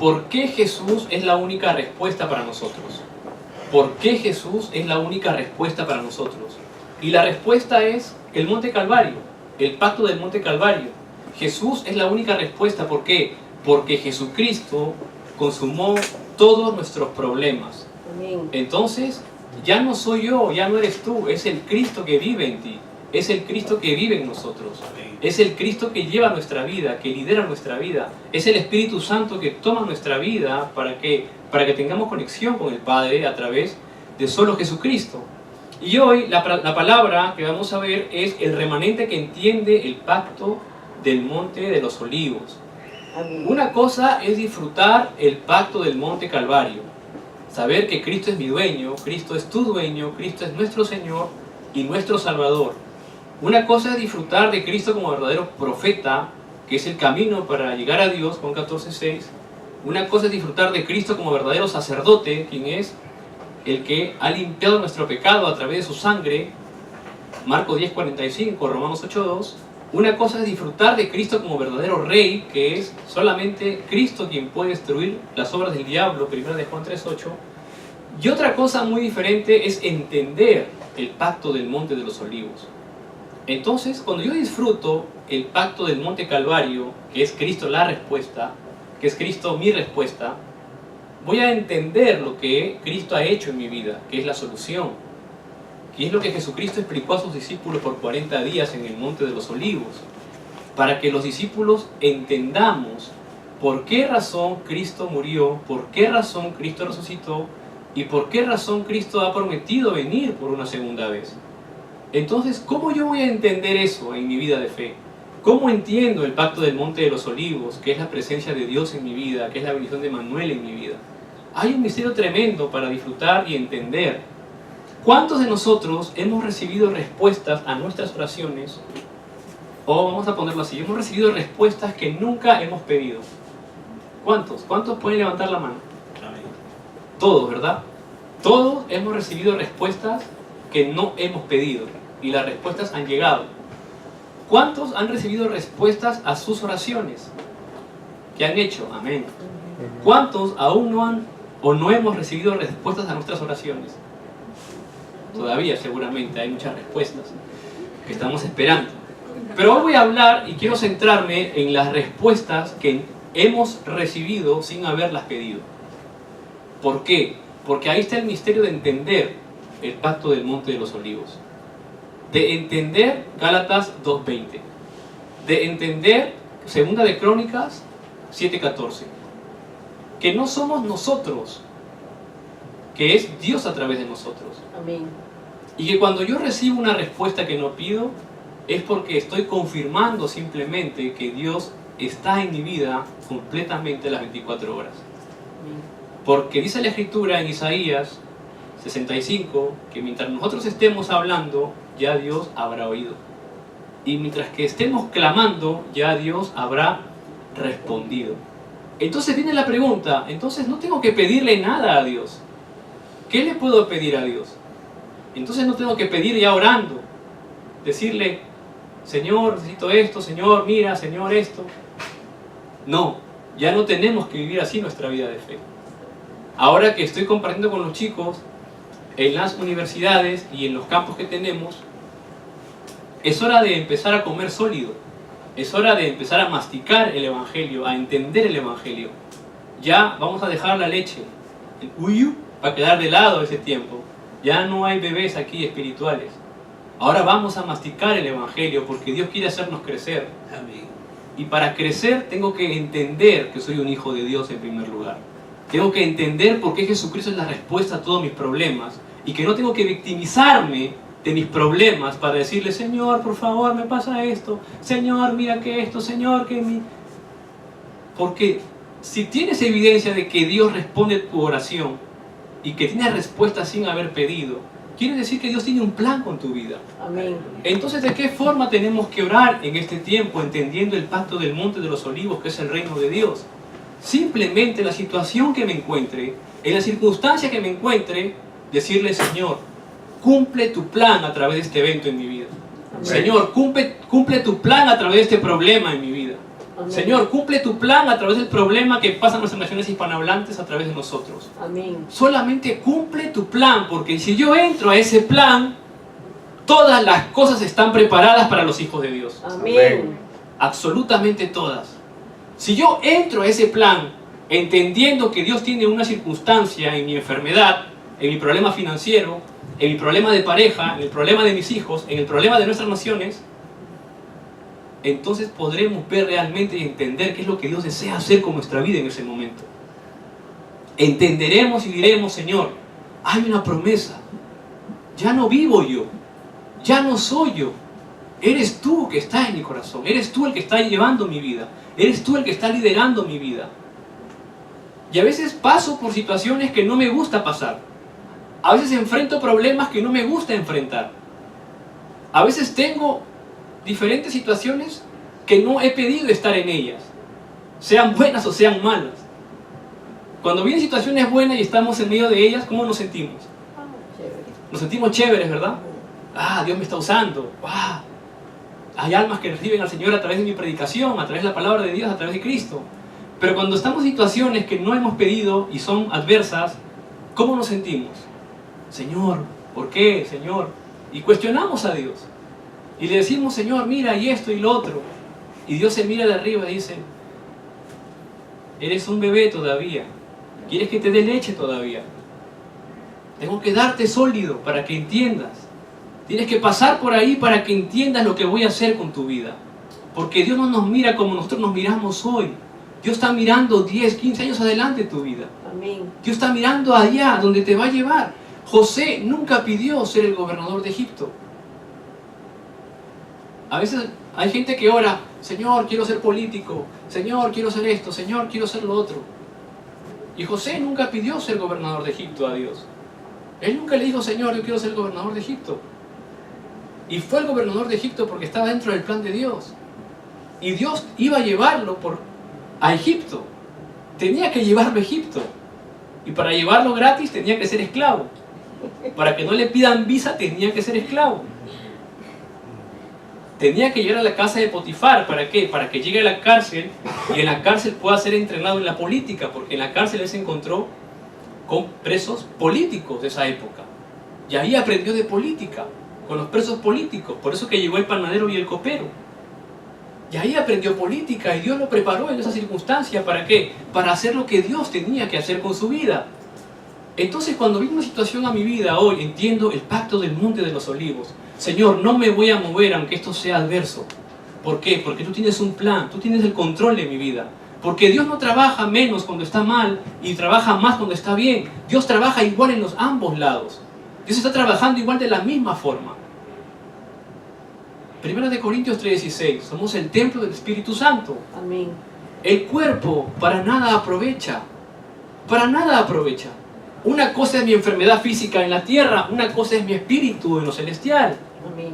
¿por qué Jesús es la única respuesta para nosotros? ¿Por qué Jesús es la única respuesta para nosotros? Y la respuesta es el Monte Calvario, el pacto del Monte Calvario. Jesús es la única respuesta. ¿Por qué? Porque Jesucristo consumó todos nuestros problemas. Amén. Entonces, ya no soy yo, ya no eres tú, es el Cristo que vive en ti, es el Cristo que vive en nosotros, es el Cristo que lleva nuestra vida, que lidera nuestra vida, es el Espíritu Santo que toma nuestra vida para que tengamos conexión con el Padre a través de solo Jesucristo. Y hoy la palabra que vamos a ver es el remanente que entiende el pacto del Monte de los Olivos. Amén. Una cosa es disfrutar el pacto del Monte Calvario, saber que Cristo es mi dueño, Cristo es tu dueño, Cristo es nuestro Señor y nuestro Salvador. Una cosa es disfrutar de Cristo como verdadero profeta, que es el camino para llegar a Dios, Juan 14:6. Una cosa es disfrutar de Cristo como verdadero sacerdote, quien es el que ha limpiado nuestro pecado a través de su sangre, Marcos 10:45, Romanos 8:2. Una cosa es disfrutar de Cristo como verdadero rey, que es solamente Cristo quien puede destruir las obras del diablo, 1 de Juan 3:8. Y otra cosa muy diferente es entender el pacto del Monte de los Olivos. Entonces, cuando yo disfruto el pacto del Monte Calvario, que es Cristo la respuesta, que es Cristo mi respuesta, voy a entender lo que Cristo ha hecho en mi vida, que es la solución, que es lo que Jesucristo explicó a sus discípulos por 40 días en el Monte de los Olivos, para que los discípulos entendamos por qué razón Cristo murió, por qué razón Cristo resucitó y por qué razón Cristo ha prometido venir por una segunda vez. Entonces, ¿cómo yo voy a entender eso en mi vida de fe? ¿Cómo entiendo el pacto del Monte de los Olivos, que es la presencia de Dios en mi vida, que es la bendición de Manuel en mi vida? Hay un misterio tremendo para disfrutar y entender. ¿Cuántos de nosotros hemos recibido respuestas a nuestras oraciones? O vamos a ponerlo así, hemos recibido respuestas que nunca hemos pedido. ¿Cuántos? ¿Cuántos pueden levantar la mano? Todos, ¿verdad? Todos hemos recibido respuestas que no hemos pedido y las respuestas han llegado. ¿Cuántos han recibido respuestas a sus oraciones? ¿Qué han hecho? Amén. ¿Cuántos aún no han o no hemos recibido respuestas a nuestras oraciones? Todavía seguramente hay muchas respuestas que estamos esperando. Pero hoy voy a hablar y quiero centrarme en las respuestas que hemos recibido sin haberlas pedido. ¿Por qué? Porque ahí está el misterio de entender el pacto del Monte de los Olivos. De entender Gálatas 2:20. De entender 2 de Crónicas 7:14. Que no somos nosotros, que es Dios a través de nosotros. Amén. Y que cuando yo recibo una respuesta que no pido, es porque estoy confirmando simplemente que Dios está en mi vida completamente las 24 horas. Amén. Porque dice la Escritura en Isaías 65 que mientras nosotros estemos hablando, ya Dios habrá oído. Y mientras que estemos clamando, ya Dios habrá respondido. Entonces viene la pregunta, entonces no tengo que pedirle nada a Dios. ¿Qué le puedo pedir a Dios? Entonces no tengo que pedir ya orando. Decirle, Señor, necesito esto, Señor, mira, Señor, esto. No, ya no tenemos que vivir así nuestra vida de fe. Ahora que estoy compartiendo con los chicos en las universidades y en los campos que tenemos, es hora de empezar a comer sólido. Es hora de empezar a masticar el Evangelio, a entender el Evangelio. Ya vamos a dejar la leche. El uyu va a quedar de lado ese tiempo. Ya no hay bebés aquí espirituales. Ahora vamos a masticar el Evangelio porque Dios quiere hacernos crecer. Amén. Y para crecer tengo que entender que soy un hijo de Dios en primer lugar. Tengo que entender por qué Jesucristo es la respuesta a todos mis problemas y que no tengo que victimizarme de mis problemas para decirle, Señor, por favor, me pasa esto. Señor, mira que esto. Señor, que mi... Porque si tienes evidencia de que Dios responde tu oración y que tienes respuesta sin haber pedido, quiere decir que Dios tiene un plan con tu vida. Amén. Entonces, ¿de qué forma tenemos que orar en este tiempo, entendiendo el pacto del Monte de los Olivos, que es el reino de Dios? Simplemente la situación que me encuentre, en la circunstancia que me encuentre, decirle, Señor, cumple tu plan a través de este evento en mi vida. Amén. Señor, cumple tu plan a través de este problema en mi vida. Amén. Señor, cumple tu plan a través del problema que pasan nuestras naciones hispanohablantes a través de nosotros. Amén. Solamente cumple tu plan, porque si yo entro a ese plan, todas las cosas están preparadas para los hijos de Dios. Amén. Absolutamente todas. Si yo entro a ese plan entendiendo que Dios tiene una circunstancia en mi enfermedad, en mi problema financiero, en mi problema de pareja, en el problema de mis hijos, en el problema de nuestras naciones, entonces podremos ver realmente y entender qué es lo que Dios desea hacer con nuestra vida en ese momento. Entenderemos y diremos, Señor, hay una promesa. Ya no vivo yo, ya no soy yo. Eres tú que está en mi corazón, eres tú el que está llevando mi vida, eres tú el que está liderando mi vida. Y a veces paso por situaciones que no me gusta pasar. A veces enfrento problemas que no me gusta enfrentar. A veces tengo diferentes situaciones que no he pedido estar en ellas, sean buenas o sean malas. Cuando vienen situaciones buenas y estamos en medio de ellas, ¿cómo nos sentimos? Chévere. Nos sentimos chéveres, ¿verdad? Ah, Dios me está usando. Ah, hay almas que reciben al Señor a través de mi predicación, a través de la palabra de Dios, a través de Cristo. Pero cuando estamos en situaciones que no hemos pedido y son adversas, ¿cómo nos sentimos? Señor, ¿por qué, Señor? Y cuestionamos a Dios. Y le decimos, Señor, mira, y esto y lo otro. Y Dios se mira de arriba y dice, eres un bebé todavía. ¿Quieres que te dé leche todavía? Tengo que darte sólido para que entiendas. Tienes que pasar por ahí para que entiendas lo que voy a hacer con tu vida. Porque Dios no nos mira como nosotros nos miramos hoy. Dios está mirando 10, 15 años adelante tu vida. Amén. Dios está mirando allá donde te va a llevar. José nunca pidió ser el gobernador de Egipto. A veces hay gente que ora, Señor, quiero ser político, Señor, quiero ser esto, Señor, quiero ser lo otro. Y José nunca pidió ser gobernador de Egipto a Dios. Él nunca le dijo, Señor, yo quiero ser el gobernador de Egipto. Y fue el gobernador de Egipto porque estaba dentro del plan de Dios. Y Dios iba a llevarlo a Egipto. Tenía que llevarlo a Egipto. Y para llevarlo gratis tenía que ser esclavo. Para que no le pidan visa tenía que ser esclavo. Tenía que llegar a la casa de Potifar. ¿Para qué? Para que llegue a la cárcel y en la cárcel pueda ser entrenado en la política, porque en la cárcel él se encontró con presos políticos de esa época. Y ahí aprendió de política, con los presos políticos. Por eso que llegó el panadero y el copero. Y ahí aprendió política y Dios lo preparó en esa circunstancia. ¿Para qué? Para hacer lo que Dios tenía que hacer con su vida. Entonces cuando viene una situación a mi vida hoy, entiendo el pacto del Monte de los Olivos. Señor, no me voy a mover aunque esto sea adverso. ¿Por qué? Porque tú tienes un plan, tú tienes el control de mi vida. Porque Dios no trabaja menos cuando está mal y trabaja más cuando está bien. Dios trabaja igual en los ambos lados. Dios está trabajando igual de la misma forma. 1 Corintios 3:16, somos el templo del Espíritu Santo. Amén. El cuerpo para nada aprovecha. Para nada aprovecha. Una cosa es mi enfermedad física en la tierra, una cosa es mi espíritu en lo celestial. Amén.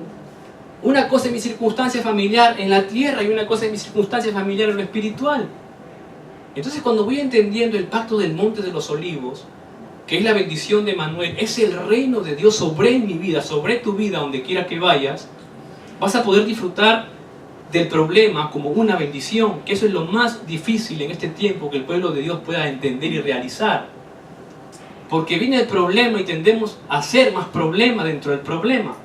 Una cosa es mi circunstancia familiar en la tierra y una cosa es mi circunstancia familiar en lo espiritual. Entonces cuando voy entendiendo el pacto del Monte de los Olivos, que es la bendición de Manuel, es el reino de Dios sobre mi vida, sobre tu vida, donde quiera que vayas, vas a poder disfrutar del problema como una bendición, que eso es lo más difícil en este tiempo que el pueblo de Dios pueda entender y realizar. Porque viene el problema y tendemos a hacer más problema dentro del problema.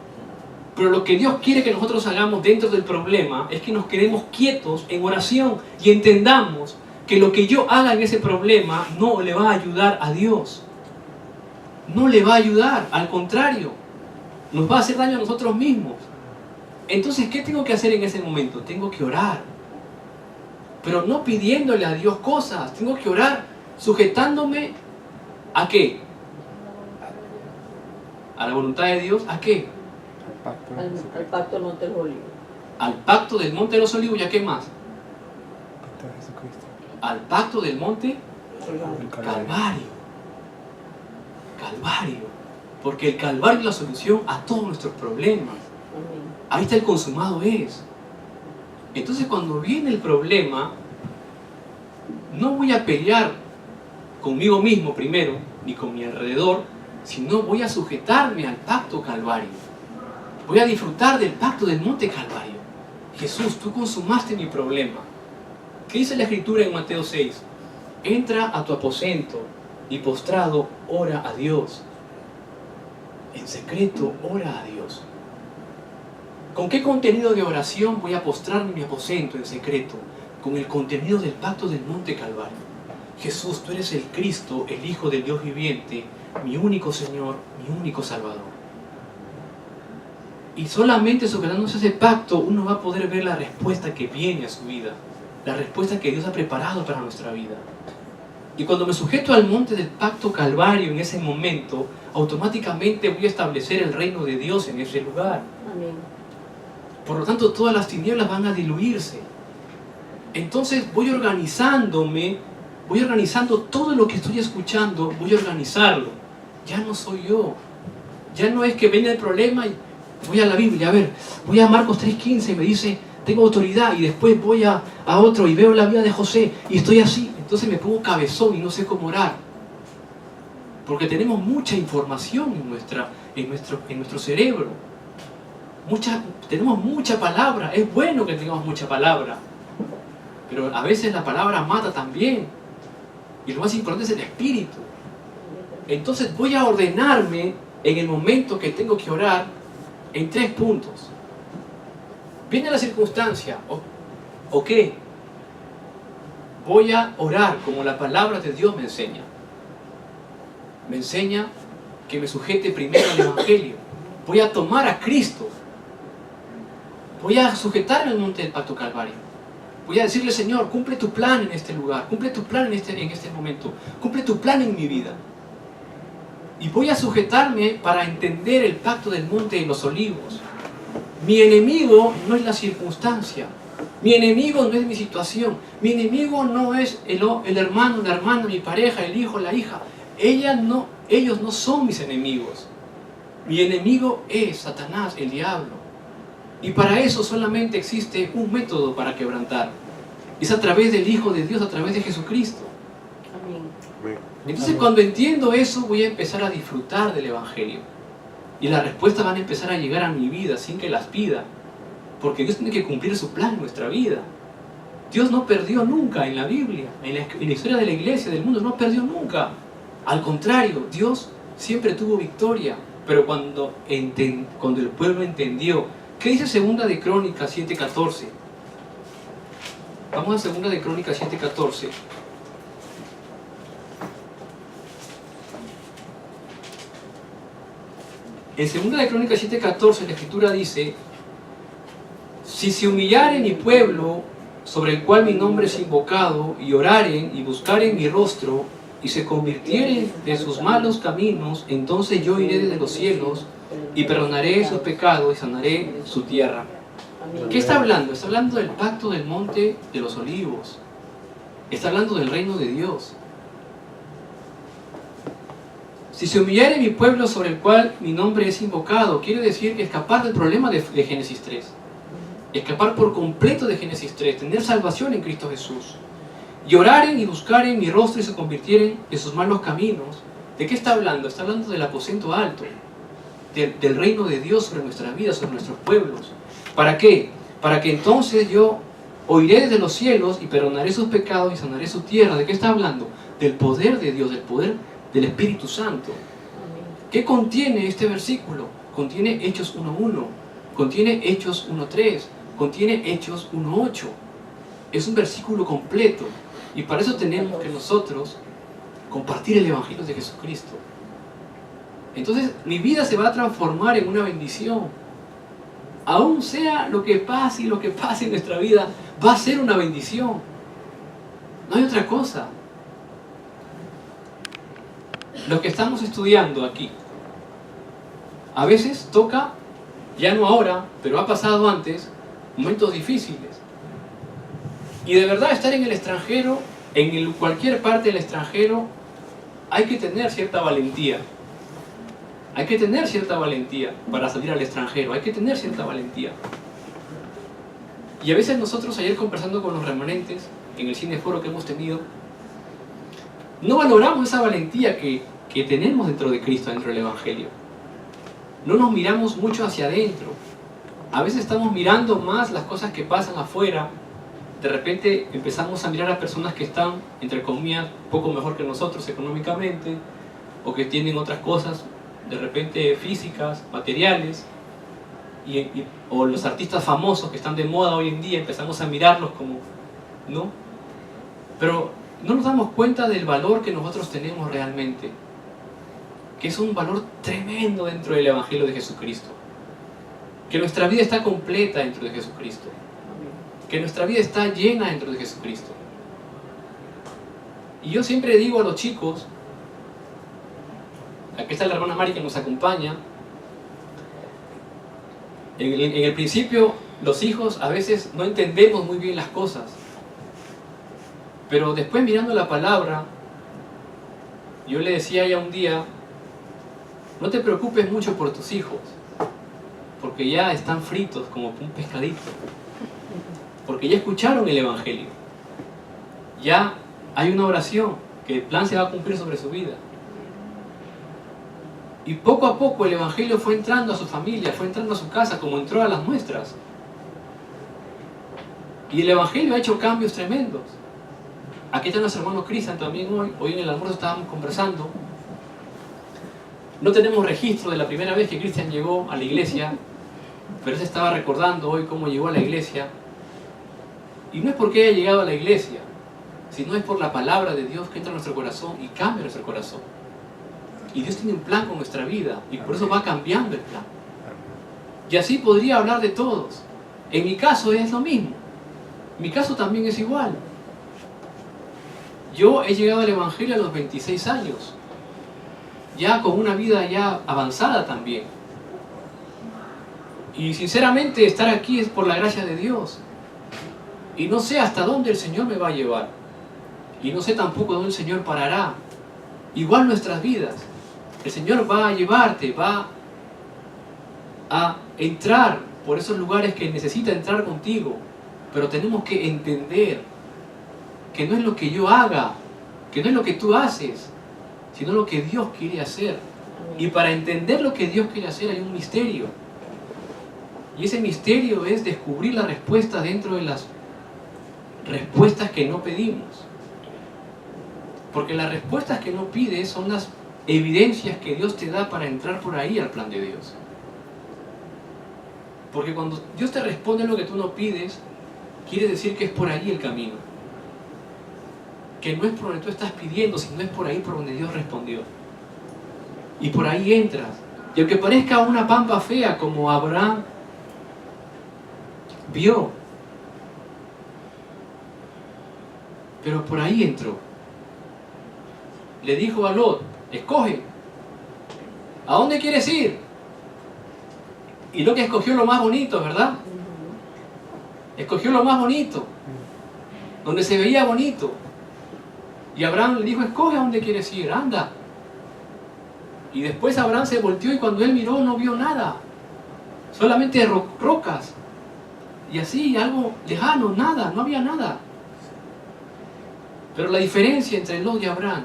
Pero lo que Dios quiere que nosotros hagamos dentro del problema es que nos quedemos quietos en oración y entendamos que lo que yo haga en ese problema no le va a ayudar a Dios. No le va a ayudar, al contrario, nos va a hacer daño a nosotros mismos. Entonces, ¿qué tengo que hacer en ese momento? Tengo que orar. Pero no pidiéndole a Dios cosas, tengo que orar sujetándome ¿a qué? ¿A la voluntad de Dios? ¿A qué? Al pacto del Monte de los Olivos. Al pacto del Monte de los Olivos, ¿y a qué más? Pacto de Jesucristo. Al pacto del Monte El Calvario. Calvario. Porque el Calvario es la solución a todos nuestros problemas. Amén. Ahí está el consumado es. Entonces cuando viene el problema, no voy a pelear conmigo mismo primero, ni con mi alrededor, sino voy a sujetarme al pacto Calvario. Voy a disfrutar del pacto del Monte Calvario. Jesús, tú consumaste mi problema. ¿Qué dice la Escritura en Mateo 6? Entra a tu aposento y postrado ora a Dios. En secreto ora a Dios. ¿Con qué contenido de oración voy a postrarme en mi aposento en secreto? Con el contenido del pacto del Monte Calvario. Jesús, tú eres el Cristo, el Hijo del Dios viviente, mi único Señor, mi único Salvador. Y solamente sobredándose ese pacto uno va a poder ver la respuesta que viene a su vida, la respuesta que Dios ha preparado para nuestra vida. Y cuando me sujeto al monte del pacto Calvario en ese momento, automáticamente voy a establecer el reino de Dios en ese lugar. Amén. Por lo tanto, todas las tinieblas van a diluirse. Entonces voy organizándome, voy organizando todo lo que estoy escuchando, voy a organizarlo. Ya no soy yo. Ya no es que venga el problema y voy a la Biblia, a ver, voy a Marcos 3:15 y me dice, tengo autoridad, y después voy a otro y veo la vida de José y estoy así. Entonces me pongo cabezón y no sé cómo orar. Porque tenemos mucha información en nuestro cerebro. Tenemos mucha palabra. Es bueno que tengamos mucha palabra. Pero a veces la palabra mata también. Y lo más importante es el espíritu. Entonces voy a ordenarme en el momento que tengo que orar en 3 puntos. Viene la circunstancia. ¿O qué? Voy a orar como la palabra de Dios me enseña. Me enseña que me sujete primero al Evangelio. Voy a tomar a Cristo. Voy a sujetarme al monte del pacto Calvario. Voy a decirle, Señor, cumple tu plan en este lugar. Cumple tu plan en este momento. Cumple tu plan en mi vida. Y voy a sujetarme para entender el pacto del monte de los olivos. Mi enemigo no es la circunstancia. Mi enemigo no es mi situación. Mi enemigo no es el hermano, la hermana, mi pareja, el hijo, la hija. Ellos no son mis enemigos. Mi enemigo es Satanás, el diablo. Y para eso solamente existe un método para quebrantar. Es a través del Hijo de Dios, a través de Jesucristo. Amén. Entonces cuando entiendo eso voy a empezar a disfrutar del Evangelio. Y las respuestas van a empezar a llegar a mi vida sin que las pida. Porque Dios tiene que cumplir su plan en nuestra vida. Dios no perdió nunca en la Biblia, en la historia de la iglesia, del mundo, no perdió nunca. Al contrario, Dios siempre tuvo victoria. Pero cuando el pueblo entendió, ¿qué dice 2 de Crónicas 7:14? Vamos a 2 de Crónicas 7:14. En 2 de Crónicas 7:14 la Escritura dice: si se humillare mi pueblo, sobre el cual mi nombre es invocado, y oraren y buscaren mi rostro, y se convirtieren de sus malos caminos, entonces yo iré desde los cielos y perdonaré sus pecados y sanaré su tierra. Amén. ¿Qué está hablando? Está hablando del pacto del monte de los olivos. Está hablando del reino de Dios. Si se humillare mi pueblo sobre el cual mi nombre es invocado, quiere decir que escapar del problema de Génesis 3. Escapar por completo de Génesis 3, tener salvación en Cristo Jesús. Y oraren y buscaren mi rostro y se convirtieren en sus malos caminos. ¿De qué está hablando? Está hablando del aposento alto, del reino de Dios sobre nuestras vidas, sobre nuestros pueblos. ¿Para qué? Para que entonces yo oiré desde los cielos y perdonaré sus pecados y sanaré su tierra. ¿De qué está hablando? Del poder de Dios, del poder del Espíritu Santo. ¿Qué contiene este versículo? Contiene Hechos 1:1, contiene Hechos 1:3, contiene Hechos 1:8. Es un versículo completo. Y para eso tenemos que nosotros compartir el Evangelio de Jesucristo. Entonces mi vida se va a transformar en una bendición. Aún sea lo que pase y lo que pase en nuestra vida, va a ser una bendición. No hay otra cosa. Lo que estamos estudiando aquí, a veces toca, ya no ahora, pero ha pasado antes, momentos difíciles. Y de verdad estar en el extranjero, cualquier parte del extranjero, hay que tener cierta valentía. Hay que tener cierta valentía para salir al extranjero, hay que tener cierta valentía. Y a veces nosotros ayer conversando con los remanentes, en el cineforo que hemos tenido, no valoramos esa valentía que tenemos dentro de Cristo, dentro del Evangelio. No nos miramos mucho hacia adentro. A veces estamos mirando más las cosas que pasan afuera de repente empezamos a mirar a personas que están, entre comillas, poco mejor que nosotros económicamente, o que tienen otras cosas, de repente físicas, materiales, o los artistas famosos que están de moda hoy en día, empezamos a mirarlos como, ¿no? Pero no nos damos cuenta del valor que nosotros tenemos realmente, que es un valor tremendo dentro del Evangelio de Jesucristo, que nuestra vida está completa dentro de Jesucristo, que nuestra vida está llena dentro de Jesucristo. Y yo siempre digo a los chicos, aquí está la hermana Mari que nos acompaña, en el principio los hijos a veces no entendemos muy bien las cosas, pero después mirando la palabra, yo le decía a ella un día, no te preocupes mucho por tus hijos, porque ya están fritos como un pescadito, porque ya escucharon el Evangelio, ya hay una oración, que el plan se va a cumplir sobre su vida. Y poco a poco el Evangelio fue entrando a su familia, fue entrando a su casa, como entró a las nuestras. Y el Evangelio ha hecho cambios tremendos. Aquí está nuestro hermano Cristian también hoy en el almuerzo estábamos conversando. No tenemos registro de la primera vez que Cristian llegó a la iglesia, pero él se estaba recordando hoy cómo llegó a la iglesia. Y no es porque haya llegado a la iglesia, sino es por la palabra de Dios que entra en nuestro corazón y cambia nuestro corazón. Y Dios tiene un plan con nuestra vida y por eso va cambiando el plan. Y así podría hablar de todos. En mi caso es lo mismo. Mi caso también es igual. Yo he llegado al Evangelio a los 26 años, ya con una vida ya avanzada también. Y sinceramente estar aquí es por la gracia de Dios. Y no sé hasta dónde el Señor me va a llevar. Y no sé tampoco dónde el Señor parará. Igual nuestras vidas. El Señor va a llevarte, va a entrar por esos lugares que necesita entrar contigo. Pero tenemos que entender que no es lo que yo haga, que no es lo que tú haces, sino lo que Dios quiere hacer. Y para entender lo que Dios quiere hacer hay un misterio. Y ese misterio es descubrir la respuesta dentro de las respuestas que no pedimos. Porque las respuestas que no pides son las evidencias que Dios te da para entrar por ahí al plan de Dios. Porque cuando Dios te responde lo que tú no pides, quiere decir que es por ahí el camino. Que no es por donde tú estás pidiendo, sino es por ahí por donde Dios respondió. Y por ahí entras. Y aunque parezca una pampa fea como Abraham vio, pero por ahí entró. Le dijo a Lot, escoge, ¿a dónde quieres ir? Y Lot escogió lo más bonito, ¿verdad? Escogió lo más bonito, donde se veía bonito. Y Abraham le dijo, escoge a dónde quieres ir, anda. Y después Abraham se volteó y cuando él miró no vio nada, solamente rocas. Y así, algo lejano, nada, no había nada. Pero la diferencia entre Lot y Abraham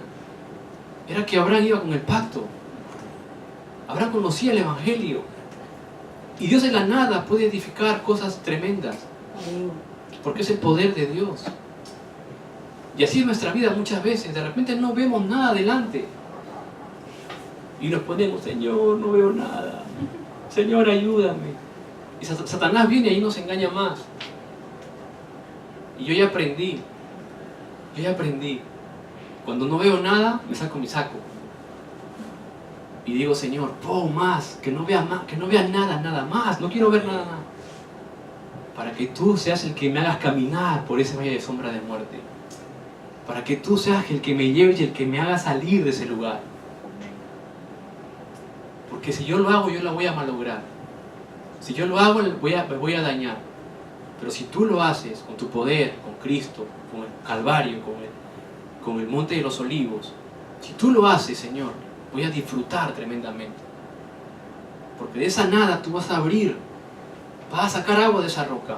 era que Abraham iba con el pacto. Abraham conocía el Evangelio. Y Dios de la nada puede edificar cosas tremendas. Porque es el poder de Dios. Y así es nuestra vida muchas veces. De repente no vemos nada adelante. Y nos ponemos, Señor, no veo nada. Señor, ayúdame. Y Satanás viene y ahí nos engaña más. Y yo ya aprendí. Cuando no veo nada, me saco mi saco. Y digo, Señor, pon más, que no vea nada más. No quiero ver nada. Para que tú seas el que me hagas caminar por ese valle de sombra de muerte. Para que tú seas el que me lleve y el que me haga salir de ese lugar. Porque si yo lo hago, yo la voy a malograr. Si yo lo hago, me voy a dañar. Pero si tú lo haces con tu poder, con Cristo, con el Calvario, con el Monte de los Olivos, si tú lo haces, Señor, voy a disfrutar tremendamente. Porque de esa nada tú vas a abrir, vas a sacar agua de esa roca,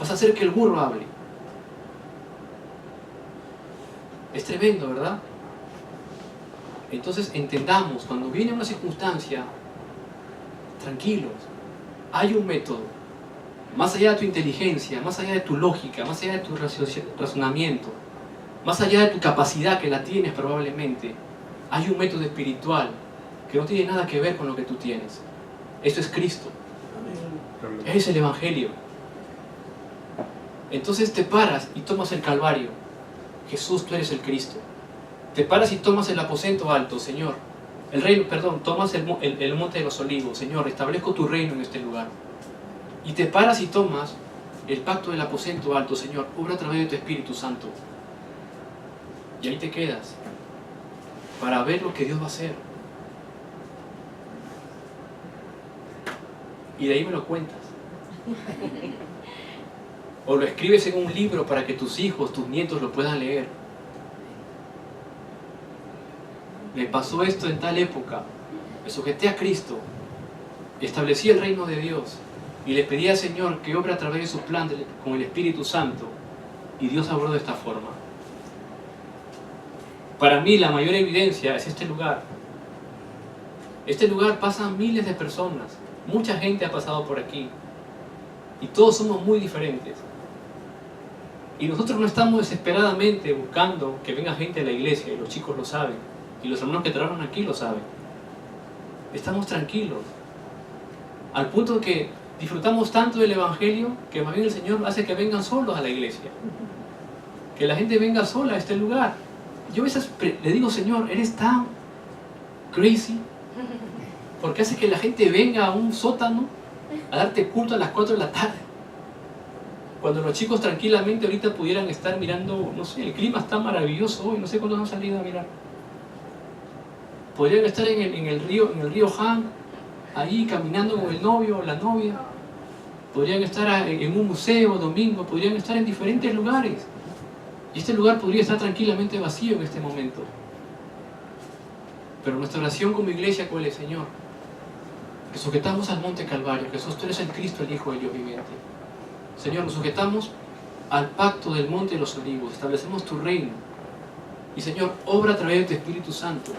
vas a hacer que el burro hable. Es tremendo, ¿verdad? Entonces entendamos, cuando viene una circunstancia, tranquilos, hay un método. más allá de tu inteligencia, más allá de tu lógica, más allá de tu razonamiento, más allá de tu capacidad, que la tienes probablemente, hay un método espiritual que no tiene nada que ver con lo que tú tienes. Esto es Cristo. Es el Evangelio. Entonces te paras y tomas el Calvario. Jesús, tú eres el Cristo. Te paras y tomas el aposento alto, Señor. Tomas el monte de los olivos. Señor, establezco tu reino en este lugar. Y te paras y tomas el pacto del aposento alto, Señor. Obra a través de tu Espíritu Santo. Y ahí te quedas para ver lo que Dios va a hacer. Y de ahí me lo cuentas. O lo escribes en un libro para que tus hijos, tus nietos lo puedan leer. Me pasó esto en tal época. Me sujeté a Cristo. Establecí el reino de Dios. Y le pedí al Señor que obre a través de su plan con el Espíritu Santo. Y Dios obró de esta forma. Para mí la mayor evidencia es este lugar. Este lugar pasan miles de personas. Mucha gente ha pasado por aquí. Y todos somos muy diferentes. Y nosotros no estamos desesperadamente buscando que venga gente a la iglesia, y los chicos lo saben, y los hermanos que trabajan aquí lo saben. Estamos tranquilos, al punto de que disfrutamos tanto del Evangelio que más bien el Señor hace que vengan solos a la iglesia, que la gente venga sola a este lugar. Yo a veces le digo, Señor, eres tan crazy, porque hace que la gente venga a un sótano a darte culto a las 4 de la tarde. Cuando los chicos tranquilamente ahorita pudieran estar mirando, no sé, el clima está maravilloso hoy, no sé cuántos han salido a mirar. Podrían estar en el río Han, ahí caminando con el novio o la novia. Podrían estar en un museo domingo, podrían estar en diferentes lugares. Y este lugar podría estar tranquilamente vacío en este momento. Pero nuestra oración como iglesia, ¿cuál es, Señor? Que sujetamos al monte Calvario, Jesús, tú eres el Cristo, el Hijo del Dios viviente. Señor, nos sujetamos al pacto del monte de los olivos, establecemos tu reino. Y Señor, obra a través de tu Espíritu Santo.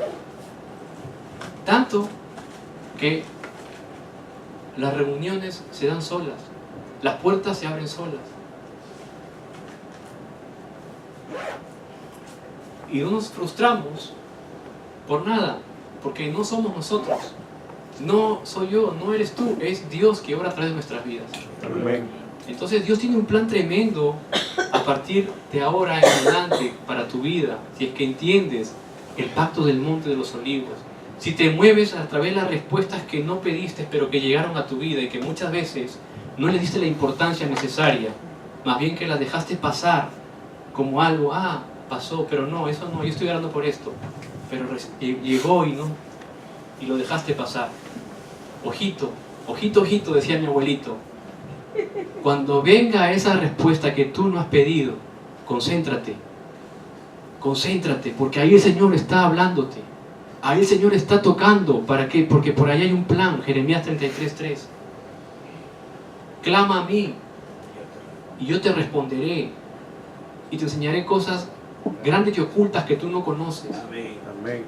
Tanto que las reuniones se dan solas, las puertas se abren solas. Y no nos frustramos por nada, porque no somos nosotros. No soy yo, no eres tú, es Dios que obra a través de nuestras vidas. Amén. Entonces Dios tiene un plan tremendo a partir de ahora en adelante para tu vida, si es que entiendes el pacto del monte de los olivos, si te mueves a través de las respuestas que no pediste pero que llegaron a tu vida y que muchas veces no le diste la importancia necesaria, más bien que las dejaste pasar como algo, pasó, pero no, eso no, yo estoy orando por esto, pero llegó y no, y lo dejaste pasar. Ojito, ojito, ojito, decía mi abuelito. Cuando venga esa respuesta que tú no has pedido, concéntrate, porque ahí el Señor está hablándote, ahí el Señor está tocando. ¿Para qué? Porque por ahí hay un plan. Jeremías 33:3. Clama a mí y yo te responderé y te enseñaré cosas grandes y ocultas que tú no conoces. Amén.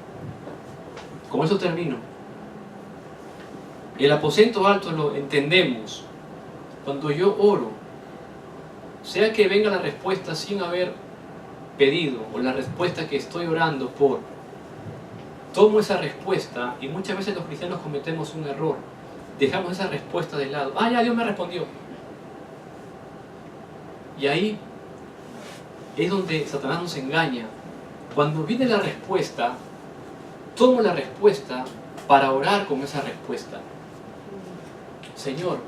Con eso termino. El aposento alto lo entendemos. Cuando yo oro, sea que venga la respuesta sin haber pedido, o la respuesta que estoy orando por, tomo esa respuesta, y muchas veces los cristianos cometemos un error. Dejamos esa respuesta de lado. Ya Dios me respondió. Y ahí es donde Satanás nos engaña. Cuando viene la respuesta, tomo la respuesta para orar con esa respuesta. Señor,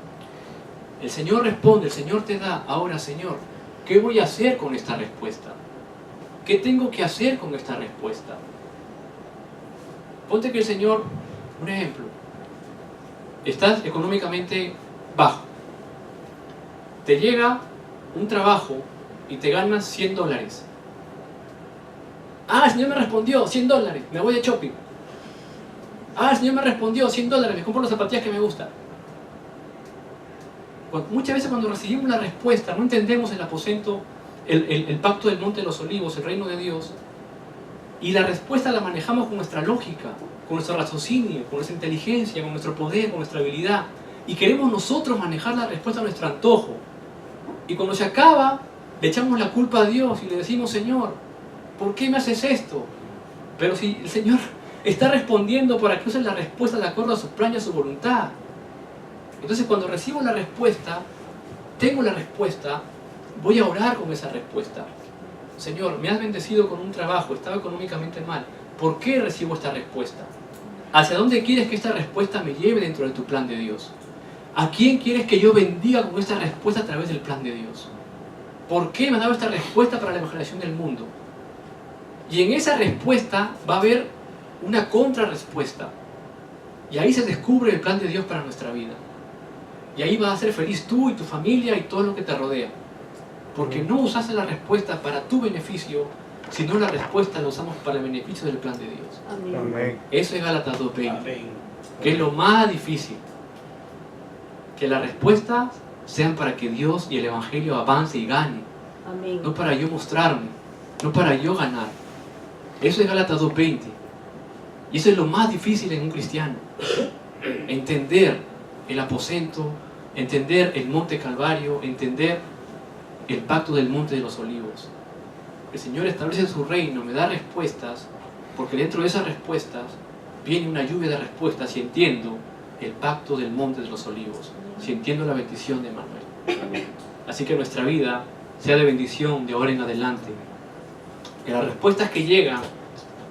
el Señor responde, el Señor te da. Ahora, Señor, ¿qué voy a hacer con esta respuesta? ¿Qué tengo que hacer con esta respuesta? Ponte que el Señor, un ejemplo, estás económicamente bajo. Te llega un trabajo y te ganas $100. El Señor me respondió, $100, me voy de shopping. El Señor me respondió, $100, me compro las zapatillas que me gustan. Muchas veces cuando recibimos la respuesta no entendemos el aposento, el pacto del monte de los olivos, el reino de Dios, y la respuesta la manejamos con nuestra lógica, con nuestro raciocinio, con nuestra inteligencia, con nuestro poder, con nuestra habilidad, y queremos nosotros manejar la respuesta a nuestro antojo. Y cuando se acaba, le echamos la culpa a Dios y le decimos, Señor, ¿por qué me haces esto? Pero si el Señor está respondiendo para que uses la respuesta de acuerdo a su plan y a su voluntad. Entonces cuando recibo la respuesta, tengo la respuesta, voy a orar con esa respuesta. Señor, me has bendecido con un trabajo, estaba económicamente mal. ¿Por qué recibo esta respuesta? ¿Hacia dónde quieres que esta respuesta me lleve dentro de tu plan de Dios? ¿A quién quieres que yo bendiga con esta respuesta a través del plan de Dios? ¿Por qué me ha dado esta respuesta para la evangelización del mundo? Y en esa respuesta va a haber una contrarrespuesta. Y ahí se descubre el plan de Dios para nuestra vida. Y ahí vas a ser feliz tú y tu familia y todo lo que te rodea. Porque no usaste la respuesta para tu beneficio, sino la respuesta la usamos para el beneficio del plan de Dios. Amén. Eso es Gálatas 2:20, que es lo más difícil. Que las respuestas sean para que Dios y el Evangelio avance y gane. Amén. No para yo mostrarme, no para yo ganar. Eso es Gálatas 2:20. Y eso es lo más difícil en un cristiano. Entender el aposento, entender el monte Calvario, entender el pacto del monte de los olivos. El Señor establece su reino, me da respuestas, porque dentro de esas respuestas viene una lluvia de respuestas si entiendo el pacto del monte de los olivos, si entiendo la bendición de Manuel. Así que nuestra vida sea de bendición de ahora en adelante. Que las respuestas que llegan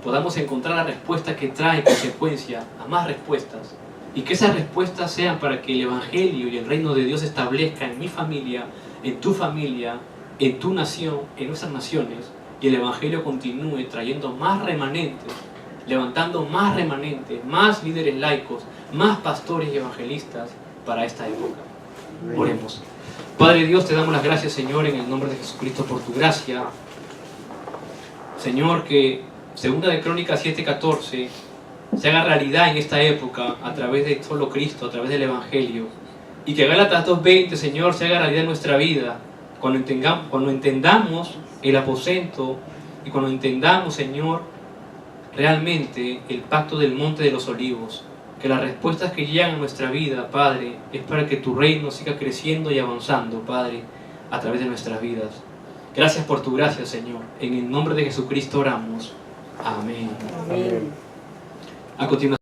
podamos encontrar la respuesta que trae consecuencia a más respuestas, y que esas respuestas sean para que el Evangelio y el reino de Dios se establezca en mi familia, en tu nación, en nuestras naciones, y el Evangelio continúe trayendo más remanentes, levantando más remanentes, más líderes laicos, más pastores y evangelistas para esta época. Oremos. Padre Dios, te damos las gracias, Señor, en el nombre de Jesucristo por tu gracia. Señor, que 2 de Crónicas 7:14 se haga realidad en esta época a través de solo Cristo, a través del Evangelio. Y que Gálatas 2:20, Señor, se haga realidad en nuestra vida cuando entendamos el aposento y cuando entendamos, Señor, realmente el pacto del monte de los olivos. Que las respuestas que llegan a nuestra vida, Padre, es para que tu reino siga creciendo y avanzando, Padre, a través de nuestras vidas. Gracias por tu gracia, Señor. En el nombre de Jesucristo oramos. Amén. Amén. A continuación.